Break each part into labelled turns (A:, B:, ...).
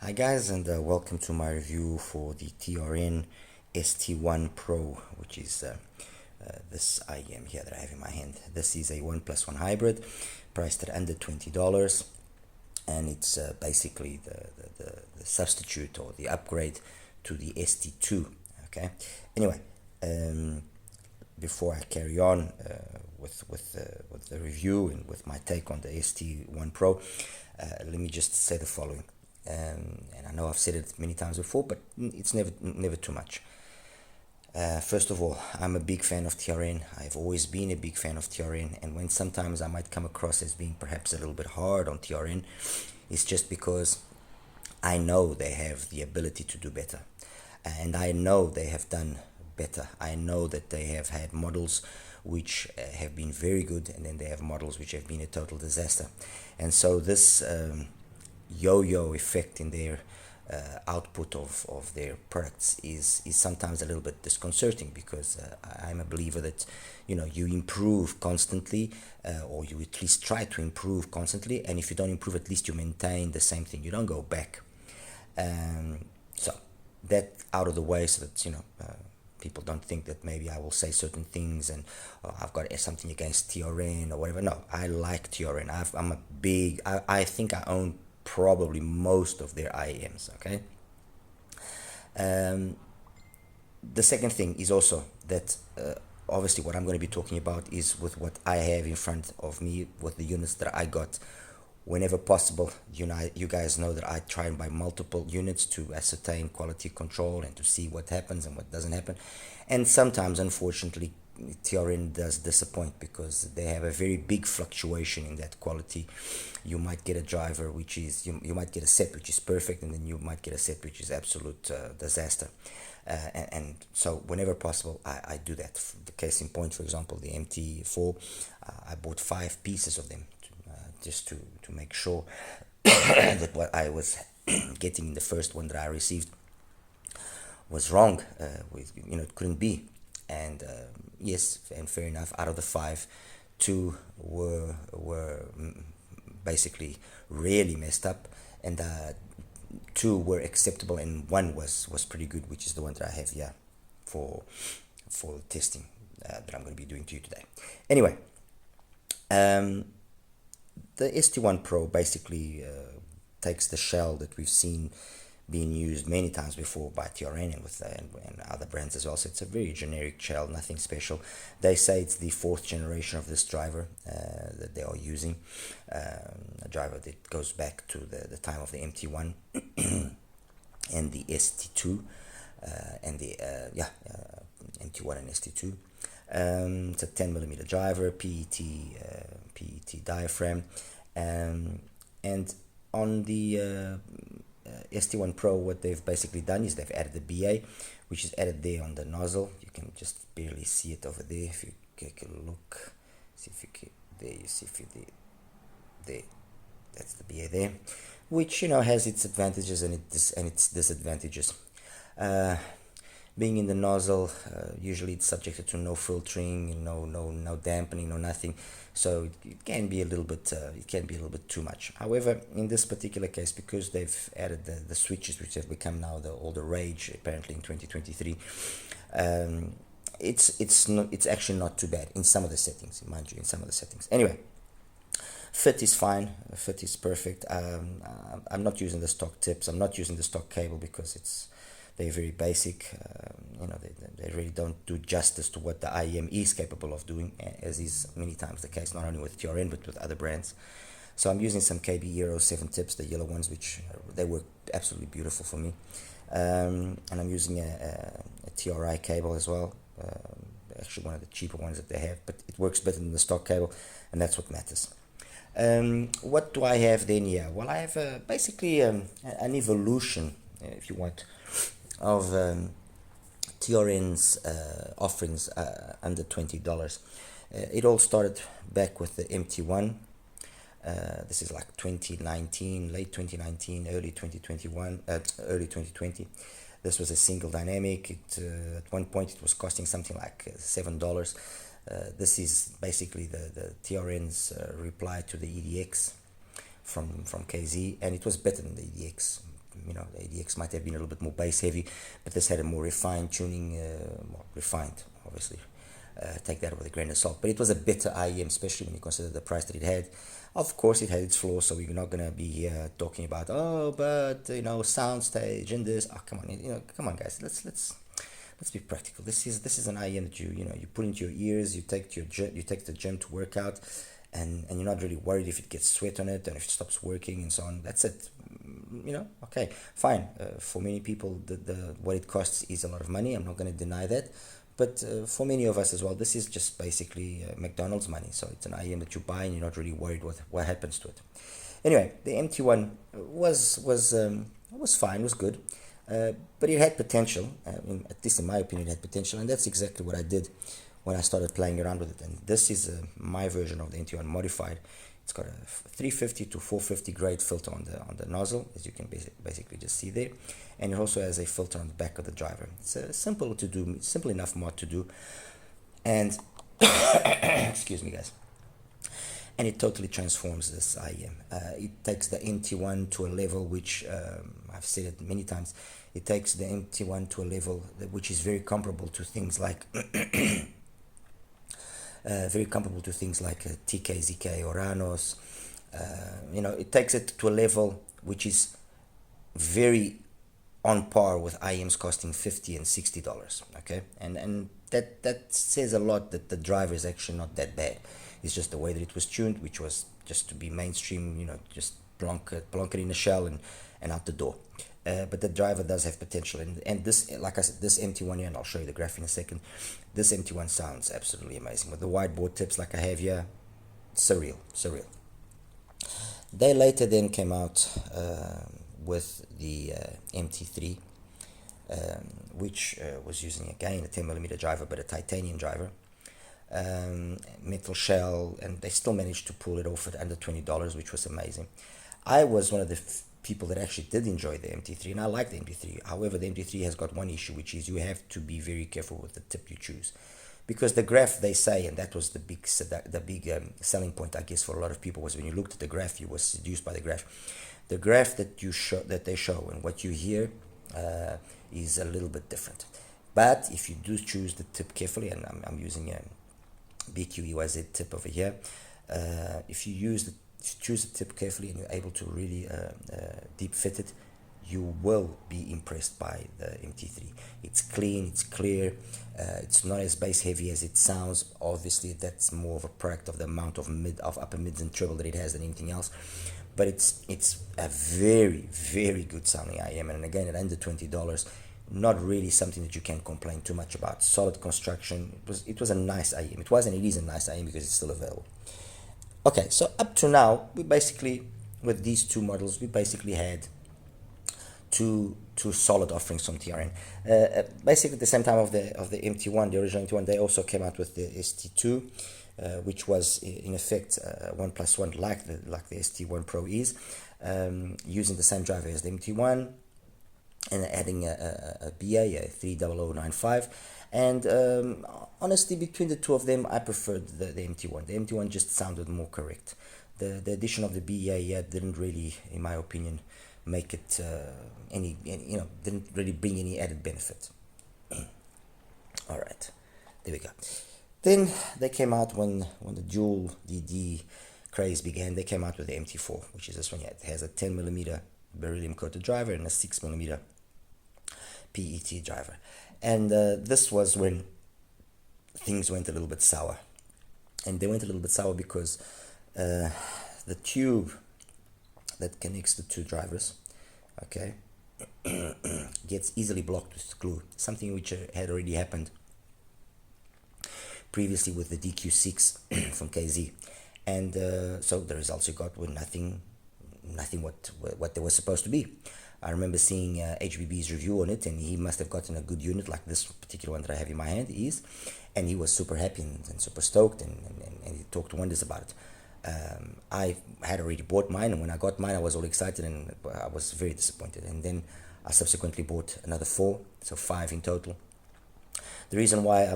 A: Hi guys, and welcome to my review for the TRN ST1 Pro, which is this IEM here that I have in my hand. This is a 1+1 hybrid priced at under $20, and it's basically the substitute or the upgrade to the ST2. Okay, anyway, before I carry on with the review and with my take on the ST1 Pro, let me just say the following. And I know I've said it many times before, but it's never too much. First of all, I'm a big fan of TRN. I've always been a big fan of TRN, and when sometimes I might come across as being perhaps a little bit hard on TRN, it's just because I know they have the ability to do better, and I know they have done better. I know that they have had models which have been very good, and then they have models which have been a total disaster. And so this yo-yo effect in their output of their products is sometimes a little bit disconcerting, because I'm a believer that you improve constantly, or you at least try to improve constantly, and if you don't improve, at least you maintain the same thing. You don't go back. So that out of the way, so that people don't think that maybe I will say certain things and I've got something against TRN or whatever. No, I like TRN. I'm a big, I think I own probably most of their IEMs. Okay. The second thing is also that obviously what I'm going to be talking about is with what I have in front of me, with the units that I got. Whenever possible, you guys know that I try and buy multiple units to ascertain quality control and to see what happens and what doesn't happen. And sometimes, unfortunately, TRN does disappoint, because they have a very big fluctuation in that quality. You might get a driver which is, you might get a set which is perfect, and then you might get a set which is absolute disaster. And so whenever possible, I do that. The case in point, for example, the MT4, I bought 5 pieces of them, just to make sure that what I was getting in the first one that I received was wrong. It couldn't be. And yes, and fair enough, out of the 5, 2 were basically really messed up, and 2 were acceptable, and 1 was pretty good, which is the one that I have here for testing that I'm going to be doing to you today. Anyway, the ST1 Pro basically takes the shell that we've seen being used many times before by TRN and other brands as well. So it's a very generic shell, nothing special. They say it's the 4th generation of this driver that they are using, a driver that goes back to the time of the MT1 and the ST2 and the MT1 and ST2. It's a 10mm driver, PET diaphragm, and on the ST1 Pro, what they've basically done is they've added the BA, which is added there on the nozzle. You can just barely see it over there. If you take a look, see if you can, there you see if you there, that's the BA there, which has its advantages and its disadvantages. Being in the nozzle, usually it's subjected to no filtering, no dampening, no nothing. So it can be a little bit too much. However, in this particular case, because they've added the switches, which have become now all the rage apparently in 2023, it's actually not too bad in some of the settings, mind you, in some of the settings. Anyway, fit is fine. Fit is perfect. I'm not using the stock tips. I'm not using the stock cable, because they're very basic. They really don't do justice to what the IEM is capable of doing, as is many times the case, not only with TRN but with other brands. So I'm using some KB07 tips, the yellow ones, which they work absolutely beautiful for me. And I'm using a TRI cable as well, actually one of the cheaper ones that they have, but it works better than the stock cable, and that's what matters. What do I have then here? Well, I have basically an evolution, if you want, of TRN's offerings under $20. It all started back with the MT1. This is like 2019, late 2019, early 2021, early 2020. This was a single dynamic. At one point it was costing something like $7. This is basically the TRN's reply to the EDX from KZ, and it was better than the EDX, you know, the ADX might have been a little bit more bass heavy, but this had a more refined tuning, more refined, obviously. Take that with a grain of salt, but it was a better IEM, especially when you consider the price that it had. Of course, it had its flaws, so we're not gonna be here talking about, oh, but you know, soundstage and this. Oh, come on, you know, come on, guys. Let's be practical. This is an IEM that you know you put into your ears. You take to you take to the gym to work out, and you're not really worried if it gets sweat on it and if it stops working and so on. That's it. You know, okay, fine. For many people, the what it costs is a lot of money. I'm not gonna deny that. But for many of us as well, this is just basically McDonald's money. So it's an IEM that you buy and you're not really worried what happens to it. Anyway, the MT1 was fine, was good, but it had potential. At least in my opinion, it had potential, and that's exactly what I did when I started playing around with it. And this is my version of the MT1 modified. It's got a 350 to 450 grade filter on the nozzle, as you can basically just see there, and it also has a filter on the back of the driver. It's simple to do, simple enough mod to do, and excuse me, guys. And it totally transforms this IEM. It takes the MT1 to a level which I've said it many times. It takes the MT1 to a level which is very comparable to things like. Very comparable to things like TK, ZK, Oranos. You know, it takes it to a level which is very on par with IEMs costing $50 and $60. Okay, and that says a lot that the driver is actually not that bad. It's just the way that it was tuned, which was just to be mainstream. You know, just plonk it in a shell and out the door. But the driver does have potential, and this, like I said, this MT1 here, and I'll show you the graph in a second. This MT1 sounds absolutely amazing with the wideboard tips like I have here. Surreal. They later then came out with the MT3, which was using again a 10mm driver, but a titanium driver, metal shell, and they still managed to pull it off at under $20, which was amazing. I was one of the people that actually did enjoy the MT3, and I like the MT3. However, the MT3 has got one issue, which is you have to be very careful with the tip you choose, because the graph, they say, and that was the big selling point, I guess, for a lot of people, was when you looked at the graph, you were seduced by the graph. The graph that they show and what you hear is a little bit different. But if you do choose the tip carefully, and I'm using a BQ EYZ tip over here, if you choose the tip carefully and you're able to really deep fit it, you will be impressed by the MT3. It's clean, it's clear, it's not as bass heavy as it sounds. Obviously, that's more of a product of the amount of upper mids and treble that it has than anything else. But it's a very, very good sounding IEM, and again at under $20, not really something that you can complain too much about. Solid construction. It was a nice IEM. It was, and it is a nice IEM because it's still available. Okay, so up to now, we basically, with these two models, we basically had two solid offerings from TRN. Basically, at the same time of the MT1, the original MT1, they also came out with the ST2, which was in effect 1+1, like the ST1 Pro is, using the same driver as the MT1, and adding a BA, a 30095. And honestly, between the two of them, I preferred the MT1. The MT1 just sounded more correct. The addition of the BA didn't really, in my opinion, make it didn't really bring any added benefit. All right, there we go. Then they came out when the dual DD craze began. They came out with the MT4, which is this one here. It has a 10mm beryllium coated driver and a 6mm PET driver. And this was when things went a little bit sour. And they went a little bit sour because the tube that connects the two drivers, okay, gets easily blocked with glue. Something which had already happened previously with the DQ6 from KZ. And so the results you got were nothing what they were supposed to be. I remember seeing HBB's review on it, and he must have gotten a good unit like this particular one that I have in my hand is, and he was super happy and super stoked, and he talked wonders about it. I had already bought mine, and when I got mine I was all excited, and I was very disappointed. And then I subsequently bought another 4, so 5 in total. The reason why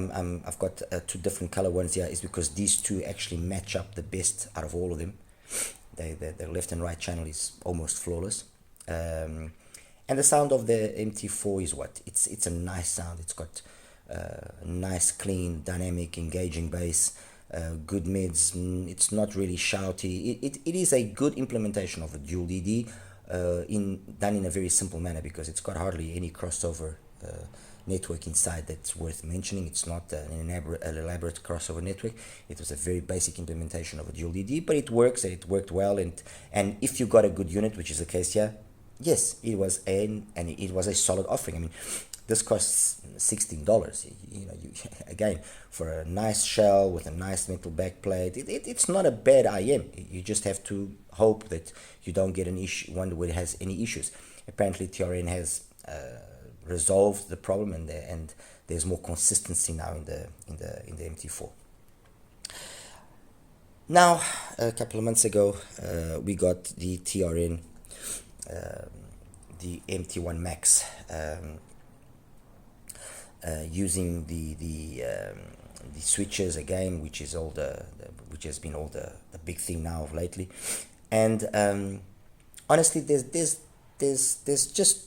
A: I've got 2 different color ones here is because these two actually match up the best out of all of them. The left and right channel is almost flawless. And the sound of the MT4 is what? It's a nice sound. It's got nice, clean, dynamic, engaging bass, good mids. It's not really shouty. It is a good implementation of a dual DD, done in a very simple manner, because it's got hardly any crossover network inside that's worth mentioning. It's not an elaborate crossover network. It was a very basic implementation of a dual DD, but it works, and it worked well. And if you got a good unit, which is the case here, yes, it was a solid offering. I mean, this costs $16. Again, for a nice shell with a nice metal backplate, it's not a bad IM. You just have to hope that you don't get one where it has any issues. Apparently, TRN has resolved the problem, and there's more consistency now in the MT4. Now, a couple of months ago, we got the TRN, the MT1 Max, using the switches again, which is which has been all the big thing now of lately. And honestly, there's just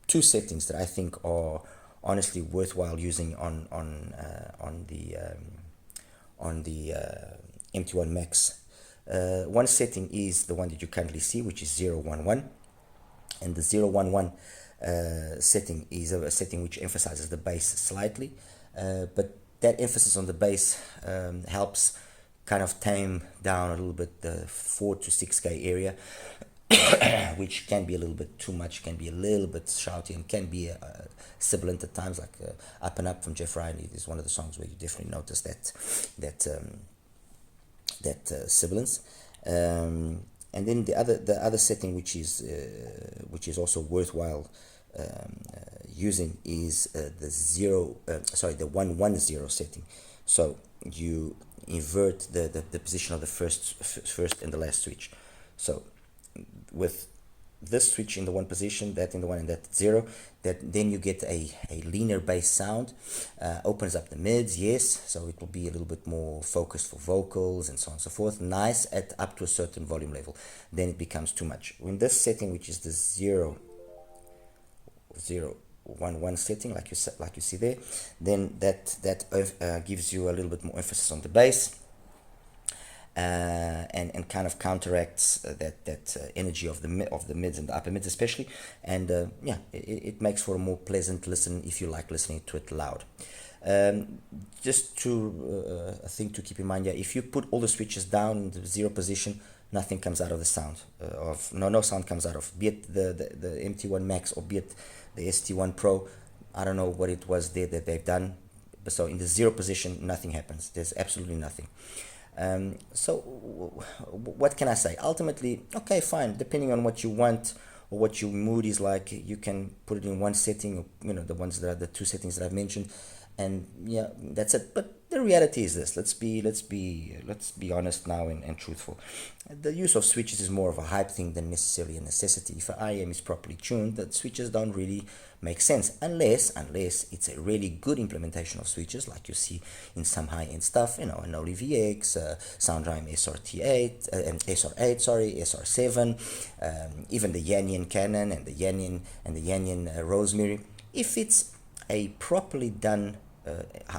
A: two settings that I think are honestly worthwhile using on the MT1 Max. One setting is the one that you currently see, which is 011, and the 011 setting is a setting which emphasizes the bass slightly, but that emphasis on the bass helps kind of tame down a little bit the 4 to 6K area, which can be a little bit too much, can be a little bit shouty, and can be sibilant at times, like Up and Up from Jeff Ryan is one of the songs where you definitely notice that sibilance. And then the other setting which is also worthwhile using is the 110 setting. So you invert the position of the first and the last switch. So with this switch in the one position, that in the one, and that 0, then you get a leaner bass sound. Opens up the mids, yes, so it will be a little bit more focused for vocals and so on and so forth. Nice at up to a certain volume level. Then it becomes too much. In this setting, which is the 011 setting, like you see there, then that gives you a little bit more emphasis on the bass. And kind of counteracts that energy of the mids and the upper mids especially, and it makes for a more pleasant listen if you like listening to it loud. Just a thing to keep in mind here: if you put all the switches down in the 0 position, nothing comes out of the sound. No sound comes out of, be it the MT1 Max or be it the ST1 Pro. I don't know what it was there that they've done, but so in the 0 position, nothing happens. There's absolutely nothing. So what can I say? Ultimately, okay, fine, depending on what you want or what your mood is like, you can put it in one setting, or the ones that are the two settings that I've mentioned, and yeah, that's it. But the reality is this: let's be honest now and truthful. The use of switches is more of a hype thing than necessarily a necessity. If an IM is properly tuned, the switches don't really make sense unless it's a really good implementation of switches, like you see in some high-end stuff, an OLVX, Soundrime SR8, SR7, even the Yanyan Canon and the Yanyan Rosemary. If it's a properly done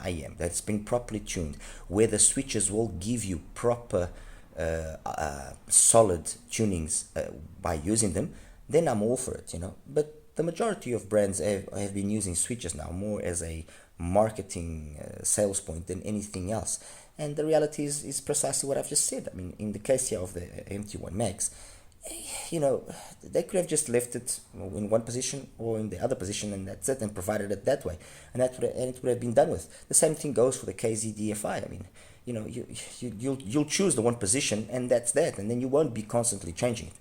A: IM that's been properly tuned, where the switches will give you proper solid tunings by using them, then I'm all for it, But the majority of brands have been using switches now more as a marketing sales point than anything else. And the reality is precisely what I've just said. I mean, in the case here of the MT1 Max, they could have just left it in one position or in the other position, and that's it, and provided it that way, and it would have been done with. The same thing goes for the KZ-DFI. I mean, you'll choose the one position, and that's that, and then you won't be constantly changing it.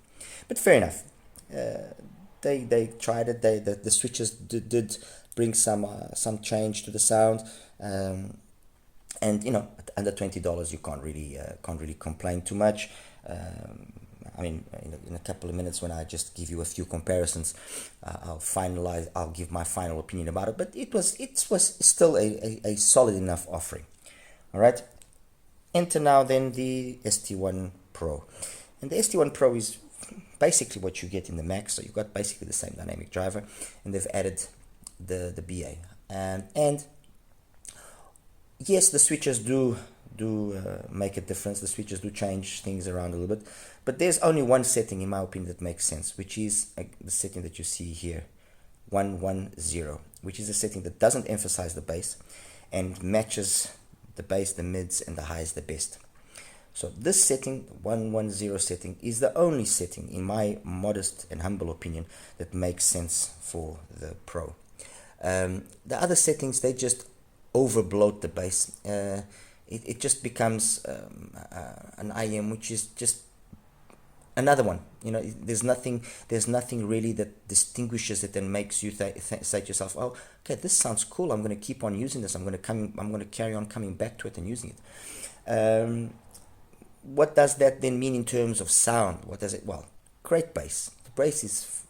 A: But fair enough. They tried it. The switches did bring some change to the sound, and at under $20 you can't really complain too much. I mean, in a couple of minutes, when I just give you a few comparisons, I'll give my final opinion about it. But it was still a solid enough offering. All right. Enter now then the ST1 Pro, and the ST1 Pro is basically what you get in the Max. So you've got basically the same dynamic driver, and they've added the BA. And yes, the switches do make a difference. The switches do change things around a little bit, but there's only one setting, in my opinion, that makes sense, which is the setting that you see here, 110, which is a setting that doesn't emphasize the bass and matches the bass, the mids, and the highs the best. So this setting, 110 setting, is the only setting, in my modest and humble opinion, that makes sense for the Pro. The other settings, they just overbloat the bass. It just becomes an IM which is just another one. You know, there's nothing really that distinguishes it and makes you say to yourself, oh, okay, this sounds cool, I'm going to keep on using this, I'm going to carry on coming back to it and using it. What does that then mean in terms of sound? What does it? Well, great bass. The bass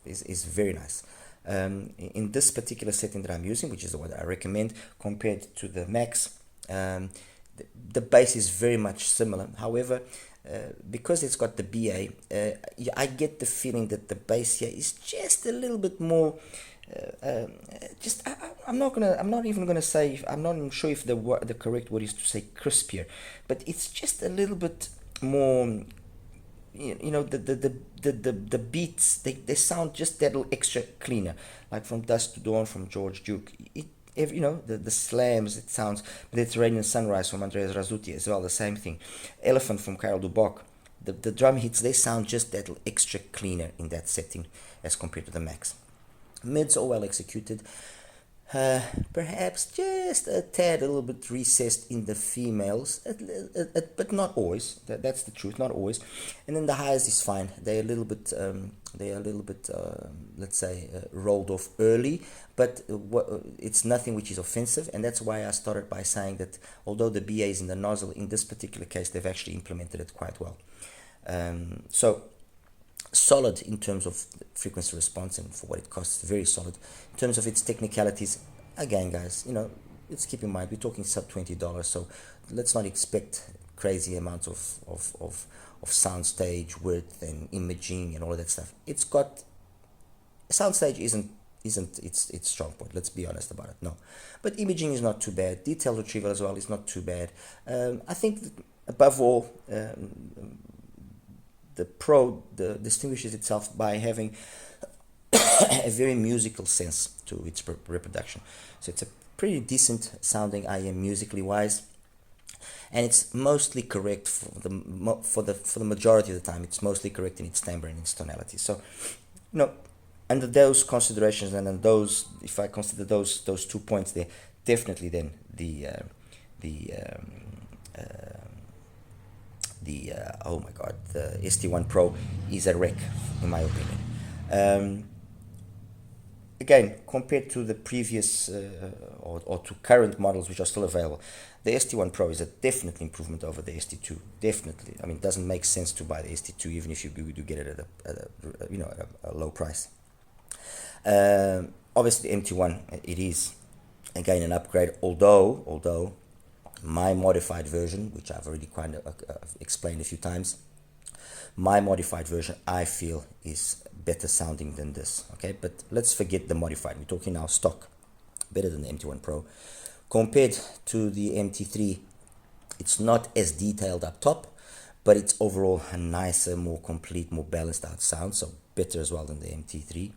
A: is very nice. In this particular setting that I'm using, which is the one that I recommend, compared to the Max, the bass is very much similar. However, because it's got the BA, I get the feeling that the bass here is just a little bit more. I'm not even sure if the correct word is to say crispier, but it's just a little bit more. You know, the beats, they sound just that little extra cleaner, like from Dusk to Dawn from George Duke. You know, the slams, it sounds. Mediterranean Sunrise from Andreas Razuti as well, the same thing. Elephant from Karel Duboc. The drum hits, they sound just that little extra cleaner in that setting as compared to the Max. Mids are well executed. Perhaps just a tad, a little bit recessed in the females, but not always. That's the truth, not always. And then the highs is fine. They're a little bit, let's say, rolled off early, but it's nothing which is offensive. And that's why I started by saying that although the BA is in the nozzle, in this particular case, they've actually implemented it quite well. So solid in terms of frequency response, and for what it costs, very solid. In terms of its technicalities, again, guys, you know, let's keep in mind we're talking sub $20, so let's not expect crazy amounts of soundstage width and imaging and all of that stuff. It's got soundstage isn't its strong point. Let's be honest about it. No, but imaging is not too bad. Detail retrieval as well is not too bad. I think that above all, the Pro distinguishes itself by having a very musical sense to its reproduction. So it's a pretty decent sounding IM musically wise, and it's mostly correct for the majority of the time. It's mostly correct in its timbre and its tonality. So, you know, under those considerations, and on those, if I consider those 2 points there, definitely then the ST1 Pro is a wreck, in my opinion. Again, compared to the previous or to current models which are still available, the ST1 Pro is a definite improvement over the ST2. Definitely. I mean, it doesn't make sense to buy the ST2 even if you do get it at a low price. Obviously, the MT1, it is again an upgrade. Although my modified version, which I've already kind of explained a few times, my modified version I feel is better sounding than this. Okay, but let's forget the modified. We're talking now stock, better than the MT1 Pro. Compared to the MT3, it's not as detailed up top, but it's overall a nicer, more complete, more balanced out sound, so better as well than the MT3.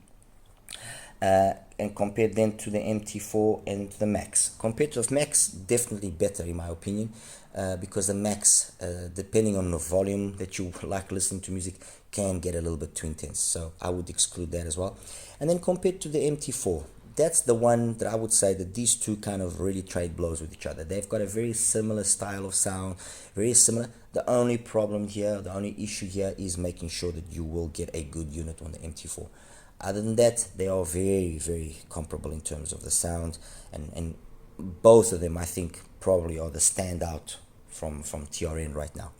A: And compared then to the MT4 and the Max. Compared to the Max, definitely better in my opinion, because the Max, depending on the volume that you like listening to music, can get a little bit too intense. So I would exclude that as well. And then compared to the MT4, that's the one that I would say that these two kind of really trade blows with each other. They've got a very similar style of sound, very similar. The only problem here, the only issue here is making sure that you will get a good unit on the MT4. Other than that, they are very, very comparable in terms of the sound, and both of them, I think, probably are the standout from TRN right now.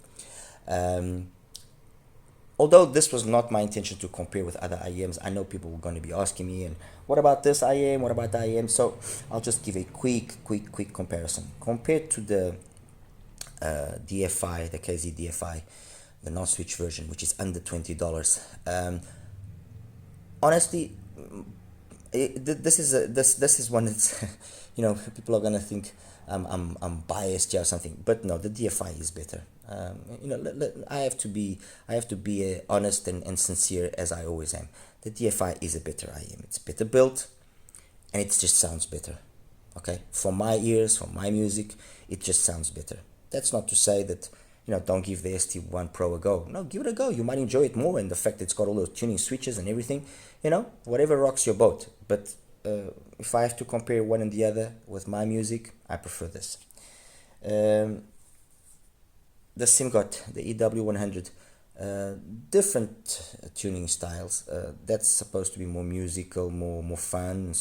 A: Although this was not my intention to compare with other IEMs, I know people were going to be asking me, and what about this IEM, what about the IEM? So I'll just give a quick comparison. Compared to the DFI, the KZ DFI, the non-switch version, which is under $20. Honestly, this is one that's people are gonna think I'm biased here or something, but no, the DFI is better. I have to be honest and sincere, as I always am. The DFI is a better IM. It's better built, and it just sounds better. Okay, for my ears, for my music, it just sounds better. That's not to say that don't give the ST1 Pro a go. No, give it a go. You might enjoy it more, and the fact that it's got all those tuning switches and everything. Whatever rocks your boat. But if I have to compare one and the other with my music, I prefer this. The SIM got the EW100, different tuning styles. That's supposed to be more musical, more fun,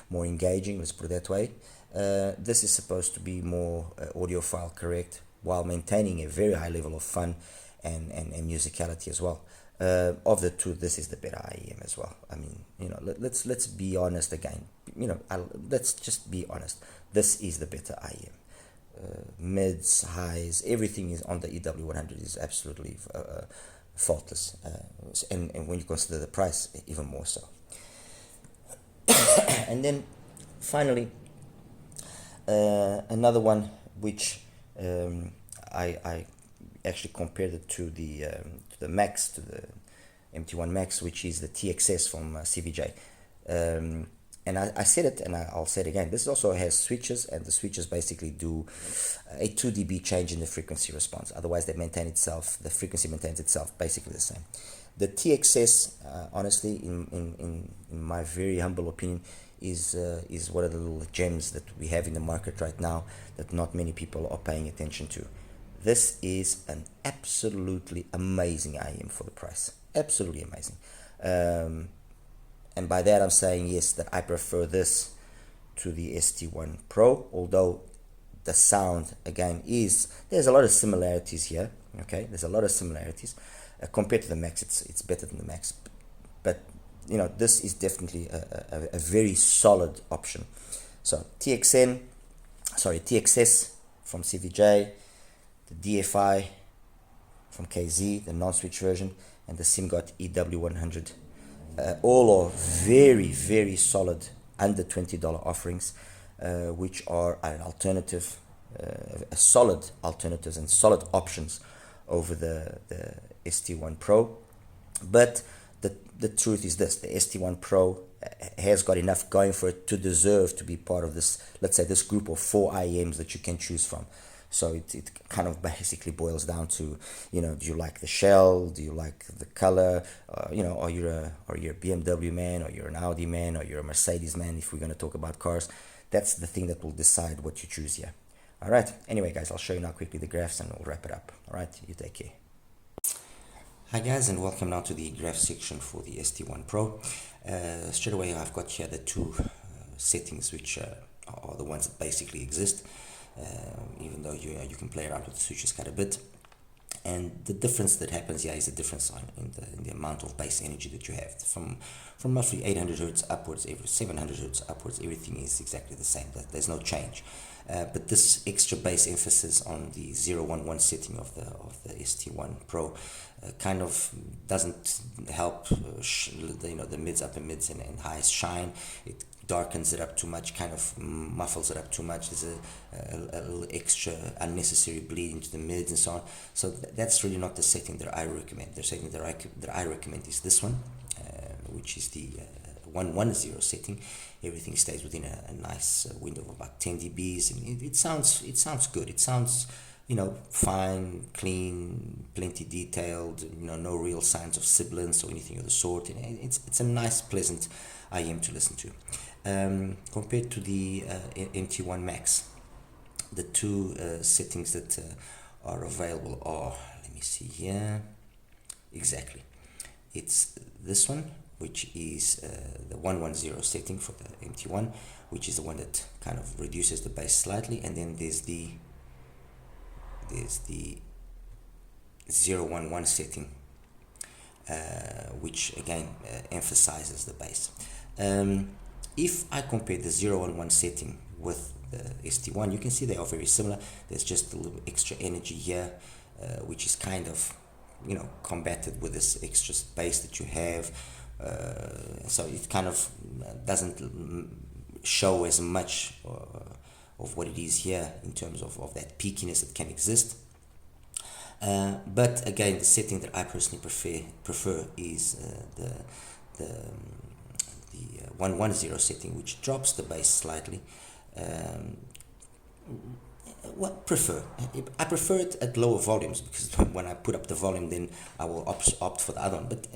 A: more engaging, let's put it that way. This is supposed to be more audiophile correct, while maintaining a very high level of fun and musicality as well. Of the two, this is the better IEM as well. I mean, let's be honest again. Let's just be honest. This is the better IEM. Mids, highs, everything is on the EW100 is absolutely faultless, and when you consider the price, even more so. And then finally, another one which I actually compared it to the Max, to the MT1 Max, which is the TXS from CVJ. And I said it, and I'll say it again. This also has switches, and the switches basically do a 2 dB change in the frequency response. Otherwise, the frequency maintains itself basically the same. The TXS, honestly, in my very humble opinion, is one of the little gems that we have in the market right now that not many people are paying attention to. This is an absolutely amazing IM for the price. Absolutely amazing. And by that I'm saying, yes, that I prefer this to the ST1 Pro, although the sound, again, there's a lot of similarities here, okay? There's a lot of similarities. Compared to the Max, it's better than the Max. But, this is definitely a very solid option. So, TXS from CVJ, the DFI from KZ, the non-switch version, and the SIMGOT EW100. All are very, very solid under $20 offerings, which are an alternative, a solid alternatives and solid options over the ST1 Pro. But the truth is this: the ST1 Pro has got enough going for it to deserve to be part of this, let's say, this group of 4 IEMs that you can choose from. So it kind of basically boils down to, do you like the shell? Do you like the color? Are you a BMW man, or you're an Audi man, or you're a Mercedes man, if we're going to talk about cars? That's the thing that will decide what you choose here. All right. Anyway, guys, I'll show you now quickly the graphs and we'll wrap it up. All right. You take care. Hi, guys, and welcome now to the graph section for the ST1 Pro. Straight away, I've got here the 2 settings, which are the ones that basically exist. Even though you can play around with the switches quite a bit, and the difference that happens here is a difference in the amount of bass energy that you have from roughly 800 hertz upwards, 700 hertz upwards. Everything is exactly the same. There's no change, but this extra bass emphasis on the 011 setting of the ST1 Pro kind of doesn't help the mids, upper mids, and highs shine. It darkens it up too much, kind of muffles it up too much. There's a little extra unnecessary bleed into the mids and so on. So that's really not the setting that I recommend. The setting that I recommend is this one, which is the 110 setting. Everything stays within a nice window of about 10 dBs, and it sounds good. It sounds fine, clean, plenty detailed. No real signs of sibilance or anything of the sort. And it's a nice, pleasant IM to listen to. Compared to the MT1 Max, the 2 settings that are available are, let me see here, exactly, it's this one, which is the 110 setting for the MT1, which is the one that kind of reduces the bass slightly, and then there's the 011 setting, which again emphasizes the bass. If I compare the 011 setting with the ST1, you can see they are very similar. There's just a little extra energy here, which is kind of combated with this extra bass that you have. So it kind of doesn't show as much of what it is here in terms of that peakiness that can exist. But again, the setting that I personally prefer is the 110 setting, which drops the bass slightly. I prefer it at lower volumes, because when I put up the volume, then I will opt for the other one. But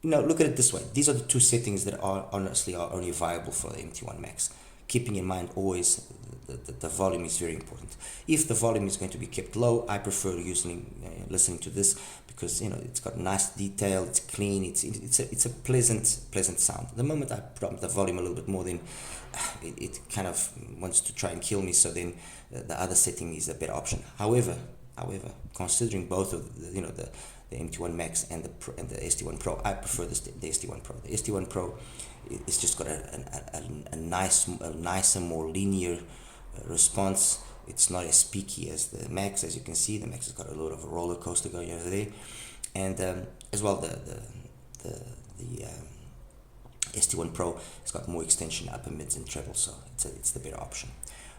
A: look at it this way: these are the two settings that are only viable for the MT1 Max. Keeping in mind always the volume is very important. If the volume is going to be kept low, I prefer listening to this, because it's got nice detail, it's clean, it's a pleasant sound. The moment I put up the volume a little bit more, then it kind of wants to try and kill me. So then the other setting is a better option. However, considering both of the MT1 Max and the ST1 Pro, I prefer the ST1 Pro. The ST1 Pro, it's just got a nicer, more linear response. It's not as peaky as the Max. As you can see, the Max has got a lot of a roller coaster going over there, and as well the ST1 Pro has got more extension, upper mids and treble, so it's the better option.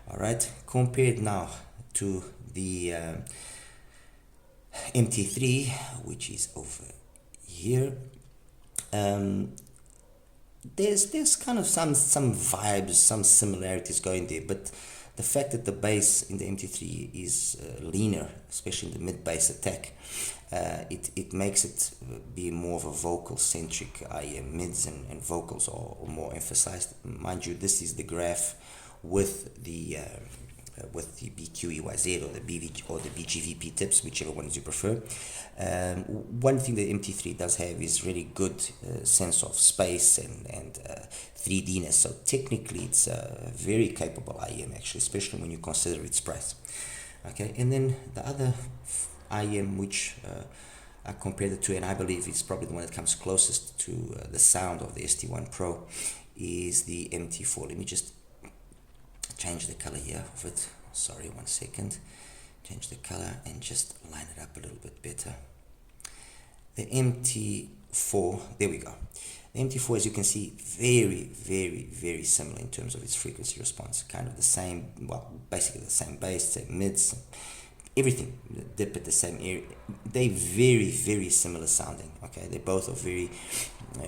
A: All right, compared now to the MT3, which is over here. There's kind of some vibes, some similarities going there, but the fact that the bass in the MT3 is leaner, especially in the mid bass attack, it makes it be more of a vocal centric, i.e. mids and vocals are more emphasized. Mind you, this is the graph with the BQ EYZ or the BGVP tips, whichever ones you prefer. One thing the MT3 does have is really good sense of space and 3Dness. So technically, it's a very capable IEM actually, especially when you consider its price. Okay, and then the other IEM which I compared it to, and I believe it's probably the one that comes closest to the sound of the ST1 Pro, is the MT4. Let me just change the color here of it. Sorry, 1 second. Change the color and just line it up a little bit better. The MT4, there we go. The MT4, as you can see, very, very, very similar in terms of its frequency response. Kind of the same, well, basically the same bass, same mids, everything. Dip at the same area. They're very, very similar sounding. Okay, they both are very,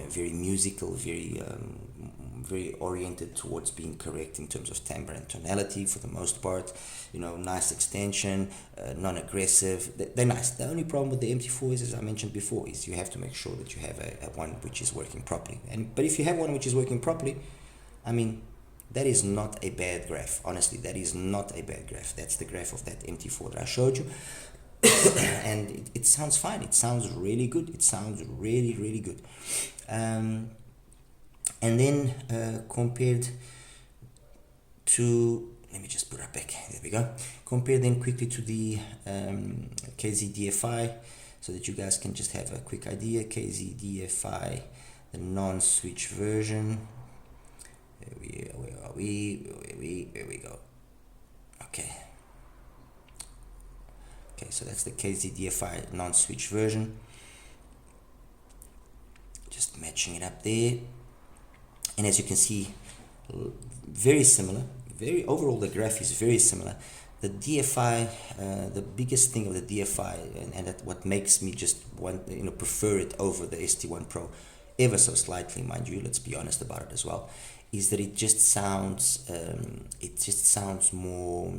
A: very musical, very oriented towards being correct in terms of timbre and tonality for the most part. Nice extension, non-aggressive. They're nice. The only problem with the MT4 is, as I mentioned before, is you have to make sure that you have a one which is working properly. But if you have one which is working properly, I mean, that is not a bad graph. Honestly, that is not a bad graph. That's the graph of that MT4 that I showed you. And it sounds fine. It sounds really good. It sounds really, really good. And then compared to, let me just put it back, there we go. Compare then quickly to the KZ-DFI, so that you guys can just have a quick idea. KZ-DFI, the non-switch version. Where are we? There we go. Okay, so that's the KZ-DFI non-switch version. Just matching it up there. And as you can see, very similar. Overall, the graph is very similar. The DFI, the biggest thing of the DFI, and that what makes me just prefer it over the ST1 Pro, ever so slightly, mind you. Let's be honest about it as well. Is that it just sounds more.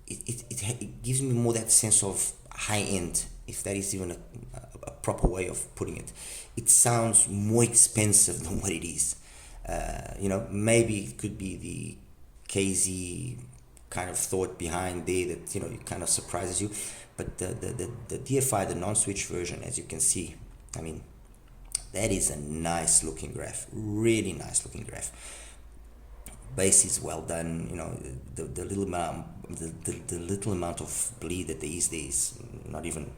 A: It gives me more that sense of high end, if that is even a proper way of putting it. It sounds more expensive than what it is. Maybe it could be the KZ kind of thought behind there that it kind of surprises you, but the DFI, the non-switch version, as you can see, I mean, that is a nice looking graph, really nice looking graph. Bass is well done. The little amount of bleed that there is not even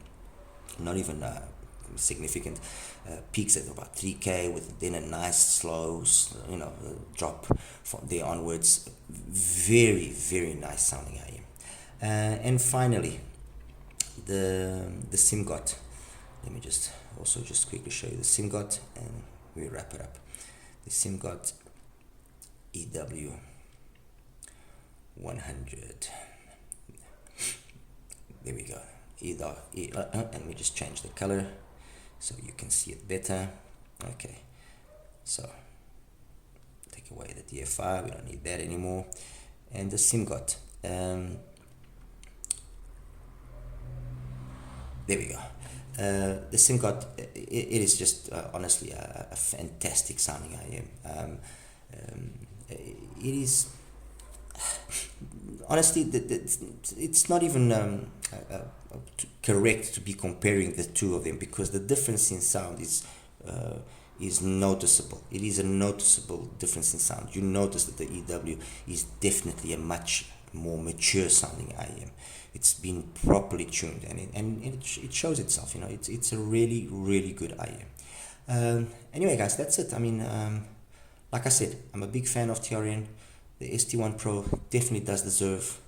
A: significant. Peaks at about 3K with then a nice slow drop from there onwards. Very, very nice sounding IEM. And finally, the SIMGOT. Let me just quickly show you the SIMGOT and we wrap it up. The SIMGOT EW 100. There we go. And we just change the color so you can see it better. Okay, so take away the DFI, we don't need that anymore. And the SIMGOT. There we go. The SIMGOT, it is just honestly a fantastic sounding IM. It is honestly, it's not even correct to be comparing the two of them, because the difference in sound is noticeable. It is a noticeable difference in sound. You notice that the EW is definitely a much more mature sounding IM. It's been properly tuned, and it shows itself. You know, it's a really, really good IM. Anyway, guys, that's it. I mean, like I said, I'm a big fan of TRN. The ST1 Pro definitely does deserve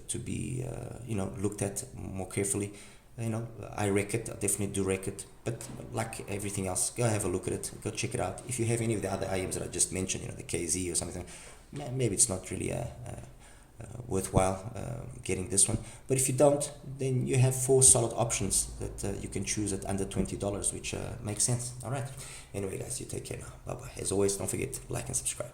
A: to be looked at more carefully. You know, I rec it. I definitely do rec it. But like everything else, go have a look at it. Go check it out. If you have any of the other IMs that I just mentioned, you know, the KZ or something, maybe it's not really worthwhile getting this one. But if you don't, then you have 4 solid options that you can choose at under $20, which makes sense. All right. Anyway, guys, you take care now. Bye bye. As always, don't forget to like and subscribe.